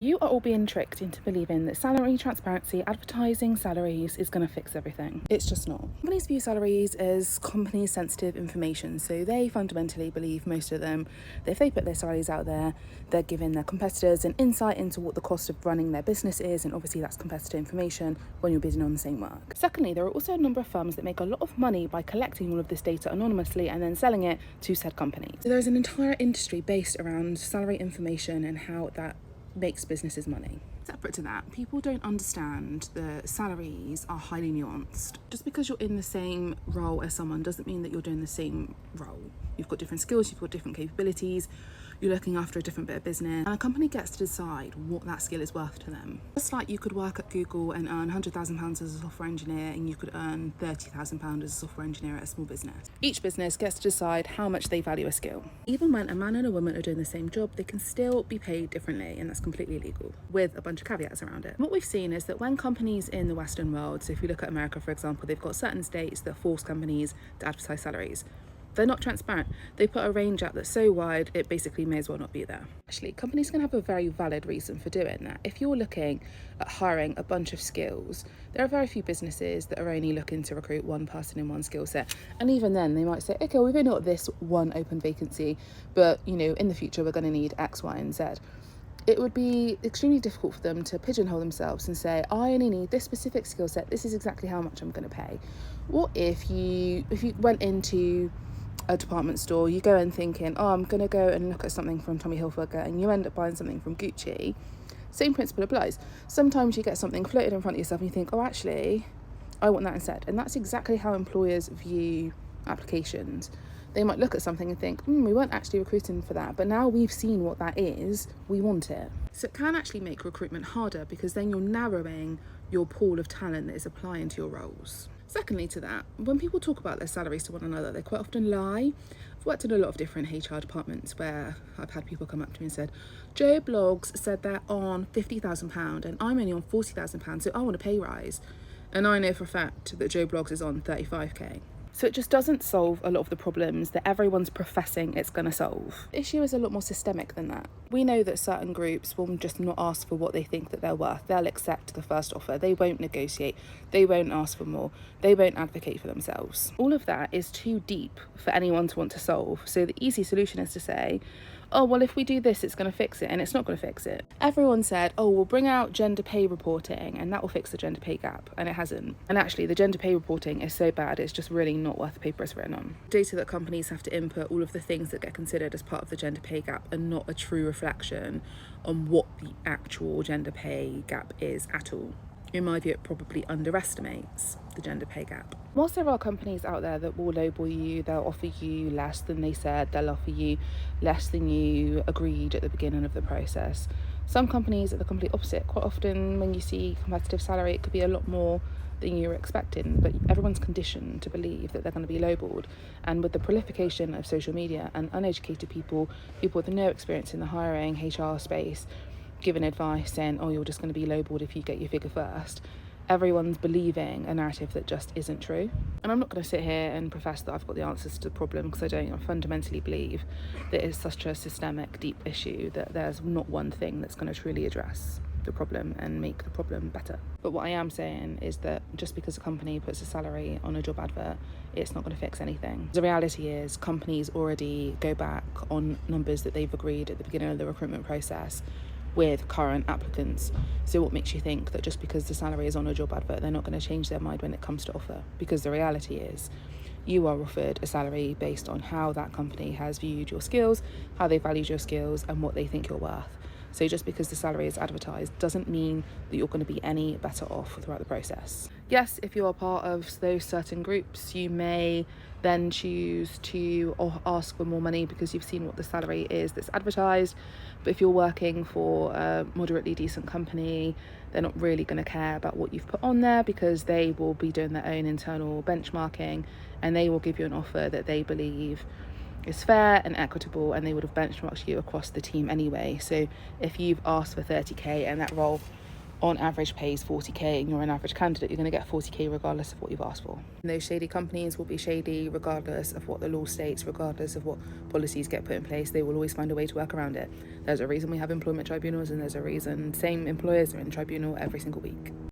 You are all being tricked into believing that salary transparency, advertising salaries is going to fix everything. It's just not. Companies view salaries as company sensitive information, so they fundamentally believe, most of them, that if they put their salaries out there, they're giving their competitors an insight into what the cost of running their business is, and obviously that's competitor information when you're bidding on the same work. Secondly, there are also a number of firms that make a lot of money by collecting all of this data anonymously and then selling it to said companies. So there's an entire industry based around salary information and how that makes businesses money. Separate to that, people don't understand that salaries are highly nuanced. Just because you're in the same role as someone doesn't mean that you're doing the same role. You've got different skills, you've got different capabilities, you're looking after a different bit of business, and a company gets to decide what that skill is worth to them. Just like you could work at Google and earn £100,000 as a software engineer, and you could earn £30,000 as a software engineer at a small business. Each business gets to decide how much they value a skill. Even when a man and a woman are doing the same job, they can still be paid differently, and that's completely illegal, with a bunch of caveats around it. What we've seen is that when companies in the Western world, so if you look at America, for example, they've got certain states that force companies to advertise salaries. They're not transparent. They put a range out that's so wide, it basically may as well not be there. Actually, companies can have a very valid reason for doing that. If you're looking at hiring a bunch of skills, there are very few businesses that are only looking to recruit one person in one skill set. And even then, they might say, okay, we've only got this one open vacancy, but in the future, we're going to need X, Y, and Z. It would be extremely difficult for them to pigeonhole themselves and say, I only need this specific skill set, this is exactly how much I'm going to pay. What if you went into a department store, you go in thinking, I'm going to go and look at something from Tommy Hilfiger, and you end up buying something from Gucci? Same principle applies. Sometimes you get something floated in front of yourself and you think, actually, I want that instead. And that's exactly how employers view applications. They might look at something and think, we weren't actually recruiting for that, but now we've seen what that is, we want it. So it can actually make recruitment harder, because then you're narrowing your pool of talent that is applying to your roles. Secondly to that, when people talk about their salaries to one another, they quite often lie. I've worked in a lot of different HR departments where I've had people come up to me and said, Joe Bloggs said they're on £50,000 and I'm only on £40,000, so I want a pay rise. And I know for a fact that Joe Bloggs is on 35k. So it just doesn't solve a lot of the problems that everyone's professing it's going to solve. The issue is a lot more systemic than that. We know that certain groups will just not ask for what they think that they're worth. They'll accept the first offer. They won't negotiate. They won't ask for more. They won't advocate for themselves. All of that is too deep for anyone to want to solve. So the easy solution is to say, well, if we do this, it's going to fix it, and it's not going to fix it. Everyone said, we'll bring out gender pay reporting and that will fix the gender pay gap, and it hasn't. And actually, the gender pay reporting is so bad, it's just really not worth the paper it's written on. Data that companies have to input, all of the things that get considered as part of the gender pay gap, are not a true reflection on what the actual gender pay gap is at all. In my view, it probably underestimates the gender pay gap. Whilst there are companies out there that will lowball you, they'll offer you less than they said, they'll offer you less than you agreed at the beginning of the process. Some companies are the complete opposite. Quite often when you see competitive salary, it could be a lot more than you were expecting, but everyone's conditioned to believe that they're going to be lowballed. And with the proliferation of social media and uneducated people with no experience in the hiring HR space, giving advice saying, you're just going to be lowballed if you get your figure first, everyone's believing a narrative that just isn't true. And I'm not going to sit here and profess that I've got the answers to the problem, because I don't. I fundamentally believe that it's such a systemic, deep issue that there's not one thing that's going to truly address the problem and make the problem better. But what I am saying is that just because a company puts a salary on a job advert, it's not going to fix anything. The reality is companies already go back on numbers that they've agreed at the beginning of the recruitment process with current applicants. So what makes you think that just because the salary is on a job advert, they're not going to change their mind when it comes to offer? Because the reality is you are offered a salary based on how that company has viewed your skills, how they valued your skills, and what they think you're worth. So just because the salary is advertised doesn't mean that you're going to be any better off throughout the process. Yes, if you're part of those certain groups, you may then choose to ask for more money because you've seen what the salary is that's advertised. But if you're working for a moderately decent company, they're not really going to care about what you've put on there, because they will be doing their own internal benchmarking, and they will give you an offer that they believe is fair and equitable, and they would have benchmarked you across the team anyway. So if you've asked for 30k and that role on average pays 40k and you're an average candidate, you're going to get 40k regardless of what you've asked for. And those shady companies will be shady regardless of what the law states, regardless of what policies get put in place. They will always find a way to work around it. There's a reason we have employment tribunals, and there's a reason same employers are in tribunal every single week.